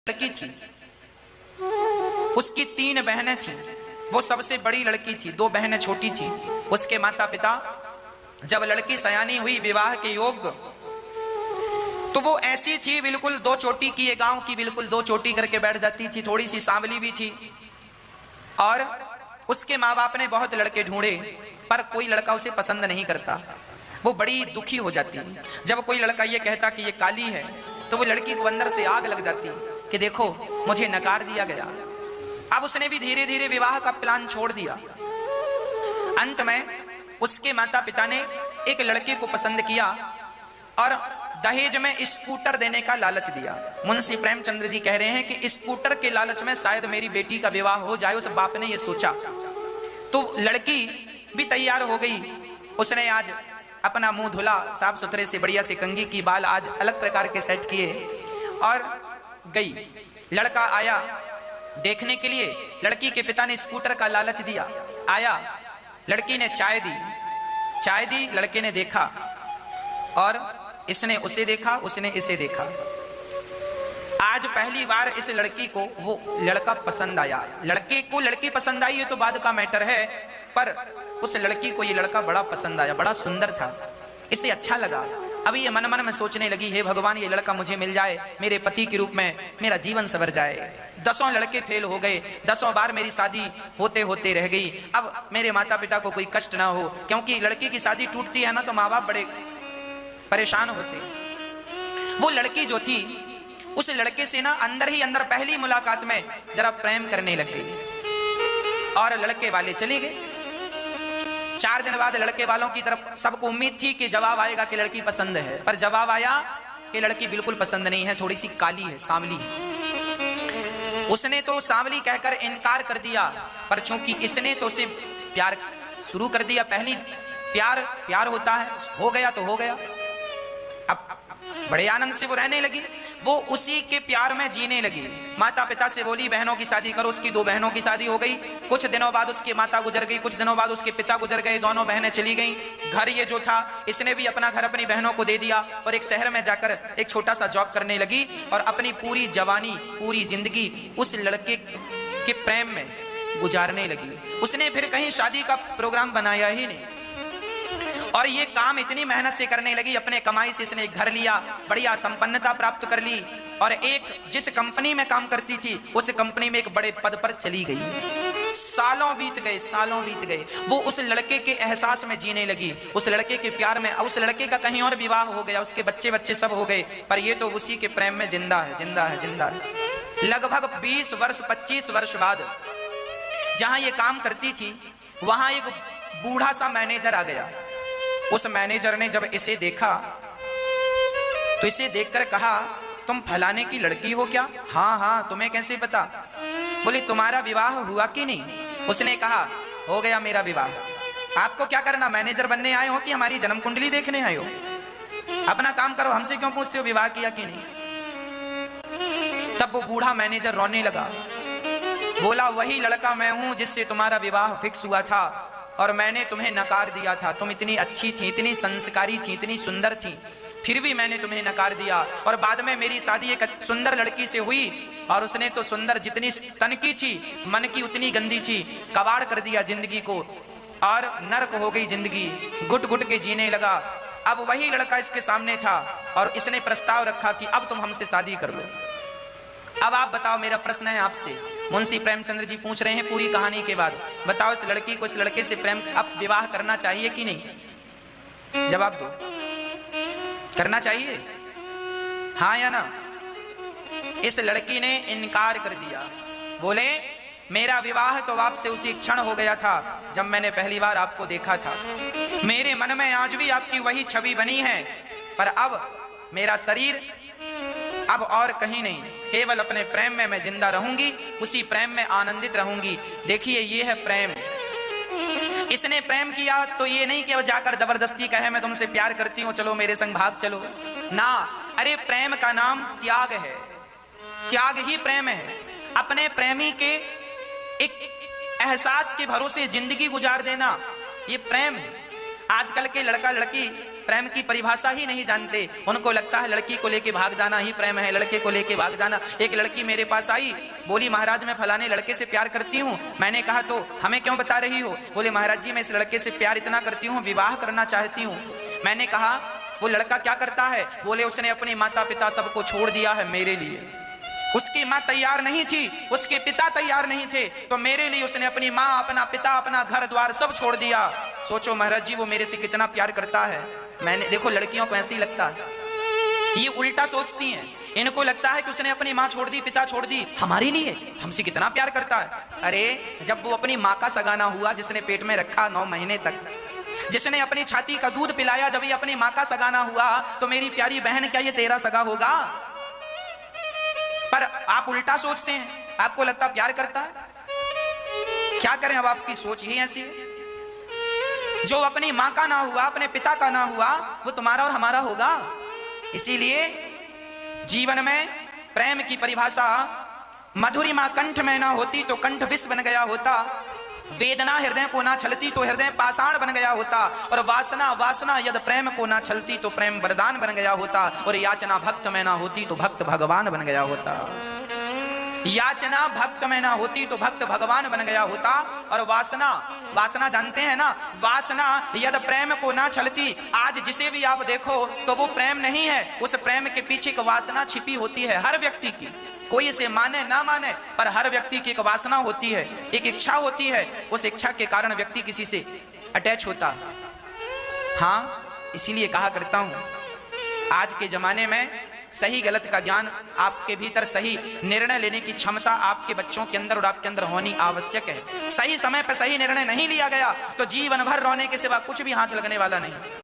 लड़की थी, उसकी 3 बहनें थीं। वो सबसे बड़ी लड़की थी, 2 बहनें छोटी थीं। उसके माता पिता जब लड़की सयानी हुई विवाह के योग्य, तो वो ऐसी थी बिल्कुल 2 चोटी की, ये गांव की बिल्कुल 2 चोटी करके बैठ जाती थी, थोड़ी सी सांवली भी थी। और उसके माँ बाप ने बहुत लड़के ढूंढे पर कोई लड़का उसे पसंद नहीं करता। वो बड़ी दुखी हो जाती। जब कोई लड़का ये कहता कि ये काली है, तो वो लड़की को अंदर से आग लग जाती कि देखो मुझे नकार दिया गया। अब उसने भी धीरे धीरे विवाह का प्लान छोड़ दिया। अंत में उसके माता पिता ने एक लड़के को पसंद किया और दहेज में स्कूटर देने का लालच दिया। मुंशी प्रेमचंद्र जी कह रहे हैं कि स्कूटर के लालच में शायद मेरी बेटी का विवाह हो जाए, उस बाप ने यह सोचा। तो लड़की भी तैयार हो गई। उसने आज अपना मुंह धुला, साफ सुथरे से बढ़िया से कंघी की, बाल आज अलग प्रकार के सेट किए और गई। लड़का आया देखने के लिए। लड़की के पिता ने स्कूटर का लालच दिया। आया, लड़की ने चाय दी, लड़के ने देखा और इसने उसे देखा, उसने इसे देखा। आज पहली बार इस लड़की को वो लड़का पसंद आया। लड़के को लड़की पसंद आई, ये तो बाद का मैटर है, पर उस लड़की को ये लड़का बड़ा पसंद आया, बड़ा सुंदर था, इसे अच्छा लगा। अभी ये मन मन में सोचने लगी, हे भगवान ये लड़का मुझे मिल जाए, मेरे पति के रूप में मेरा जीवन संवर जाए। 10 लड़के फेल हो गए, 10 बार मेरी शादी होते होते रह गई। अब मेरे माता पिता को कोई कष्ट ना हो, क्योंकि लड़की की शादी टूटती है ना तो माँ बाप बड़े परेशान होते। वो लड़की जो थी, उस लड़के से ना अंदर ही अंदर पहली मुलाकात में जरा प्रेम करने लग गई और लड़के वाले चले गए। 4 दिन बाद लड़के वालों की तरफ सबको उम्मीद थी कि जवाब आएगा कि लड़की पसंद है, पर जवाब आया कि लड़की बिल्कुल पसंद नहीं है, थोड़ी सी काली है, सांवली है। उसने तो सांवली कहकर इनकार कर दिया, पर चूंकि इसने तो उसे प्यार शुरू कर दिया, पहली प्यार होता है, हो गया तो हो गया। अब बड़े आनंद से वो रहने लगी, वो उसी के प्यार में जीने लगी। माता पिता से बोली बहनों की शादी करो, उसकी 2 बहनों की शादी हो गई। कुछ दिनों बाद उसकी माता गुजर गई, कुछ दिनों बाद उसके पिता गुजर गए, दोनों बहनें चली गईं। घर ये जो था, इसने भी अपना घर अपनी बहनों को दे दिया और एक शहर में जाकर एक छोटा सा जॉब करने लगी और अपनी पूरी जवानी, पूरी जिंदगी उस लड़के के प्रेम में गुजारने लगी। उसने फिर कहीं शादी का प्रोग्राम बनाया ही नहीं और ये काम इतनी मेहनत से करने लगी। अपने कमाई से इसने एक घर लिया, बढ़िया संपन्नता प्राप्त कर ली और एक जिस कंपनी में काम करती थी उस कंपनी में एक बड़े पद पर चली गई। सालों बीत गए, वो उस लड़के के एहसास में जीने लगी, उस लड़के के प्यार में। उस लड़के का कहीं और विवाह हो गया, उसके बच्चे सब हो गए, पर ये तो उसी के प्रेम में जिंदा है। लगभग 20 वर्ष 25 वर्ष बाद जहां ये काम करती थी, वहां एक बूढ़ा सा मैनेजर आ गया। उस मैनेजर ने जब इसे देखा तो इसे देखकर कहा, तुम फलाने की लड़की हो क्या? हाँ, तुम्हें कैसे पता? बोले तुम्हारा विवाह हुआ कि नहीं? उसने कहा हो गया मेरा विवाह। आपको क्या करना, मैनेजर बनने आए हो कि हमारी जन्म कुंडली देखने आए हो? अपना काम करो, हमसे क्यों पूछते हो विवाह किया कि नहीं? तब वो बूढ़ा मैनेजर रोने लगा, बोला वही लड़का मैं हूं जिससे तुम्हारा विवाह फिक्स हुआ था और मैंने तुम्हें नकार दिया था। तुम इतनी अच्छी थी, इतनी संस्कारी थी, इतनी सुंदर थी, फिर भी मैंने तुम्हें नकार दिया और बाद में मेरी शादी एक सुंदर लड़की से हुई और उसने तो सुंदर जितनी तन की थी, मन की उतनी गंदी थी। कबाड़ कर दिया जिंदगी को और नरक हो गई जिंदगी, घुट घुट के जीने लगा। अब वही लड़का इसके सामने था और इसने प्रस्ताव रखा कि अब तुम हमसे शादी कर लो। अब आप बताओ, मेरा प्रश्न है आपसे, मुंशी प्रेमचंद्र जी पूछ रहे हैं पूरी कहानी के बाद, बताओ इस लड़की को इस लड़के से प्रेम अब विवाह करना चाहिए कि नहीं? जवाब दो, करना चाहिए, हाँ या ना? इस लड़की ने इनकार कर दिया, बोले मेरा विवाह तो आपसे उसी क्षण हो गया था जब मैंने पहली बार आपको देखा था। मेरे मन में आज भी आपकी वही छवि बनी है, पर अब मेरा शरीर अब और कहीं नहीं, केवल अपने प्रेम में मैं जिंदा रहूंगी, उसी प्रेम में आनंदित रहूंगी। देखिए ये है प्रेम। इसने प्रेम किया तो ये नहीं कि वो जाकर जबरदस्ती कहे मैं तुमसे प्यार करती हूं, चलो मेरे संग भाग चलो ना। अरे प्रेम का नाम त्याग है, त्याग ही प्रेम है। अपने प्रेमी के एक एहसास के भरोसे जिंदगी गुजार देना, ये प्रेम है। आजकल के लड़का लड़की प्रेम की परिभाषा ही नहीं जानते। उनको लगता है लड़की को लेके भाग जाना ही प्रेम है, लड़के को लेके भाग जाना। एक लड़की मेरे पास आई, बोली महाराज मैं फलाने लड़के से प्यार करती हूँ। मैंने कहा तो हमें क्यों बता रही हो? बोले महाराज जी मैं इस लड़के से प्यार इतना करती हूँ, विवाह करना चाहती हूँ। मैंने कहा वो लड़का क्या करता है? बोले उसने अपने माता पिता सबको छोड़ दिया है मेरे लिए। उसकी माँ तैयार नहीं थी, उसके पिता तैयार नहीं थे, तो मेरे लिए उसने अपनी माँ, अपना पिता, अपना घर द्वार सब छोड़ दिया। सोचो महाराज जी वो मेरे से कितना प्यार करता है। मैंने देखो लड़कियों को ऐसे ही लगता है, ये उल्टा सोचती हैं। इनको लगता है कि उसने अपनी माँ छोड़ दी, पिता छोड़ दी, हमारे लिए हमसे कितना प्यार करता है। अरे जब वो अपनी माँ का सगाना हुआ, जिसने पेट में रखा 9 महीने तक, जिसने अपनी छाती का दूध पिलाया, जब ये अपनी माँ का सगाना हुआ, तो मेरी प्यारी बहन क्या ये तेरा सगा होगा? पर आप उल्टा सोचते हैं, आपको लगता प्यार करता है। क्या करें, अब आपकी सोच ही ऐसी है। जो अपनी मां का ना हुआ, अपने पिता का ना हुआ, वो तुम्हारा और हमारा होगा। इसीलिए जीवन में प्रेम की परिभाषा, मधुरिमा कंठ में ना होती तो कंठ विष बन गया होता, वेदना हृदय को ना छलती तो हृदय पाषाण बन गया होता, और वासना यदि प्रेम को ना छलती तो प्रेम वरदान बन गया होता, और याचना भक्त में ना होती तो भक्त भगवान बन गया होता। याचना भक्त में ना होती तो भक्त भगवान बन गया होता। और वासना जानते हैं ना, वासना यदि प्रेम को ना छलती, आज जिसे भी आप देखो तो वो प्रेम नहीं है, उस प्रेम के पीछे एक वासना छिपी होती है। हर व्यक्ति की, कोई इसे माने ना माने, पर हर व्यक्ति की एक वासना होती है, एक इच्छा होती है। उस इच्छा के कारण व्यक्ति किसी से अटैच होता। हाँ, इसीलिए कहा करता हूं आज के जमाने में सही गलत का ज्ञान, आपके भीतर सही निर्णय लेने की क्षमता आपके बच्चों के अंदर और आपके अंदर होनी आवश्यक है। सही समय पर सही निर्णय नहीं लिया गया तो जीवन भर रोने के सिवा कुछ भी हाथ लगने वाला नहीं।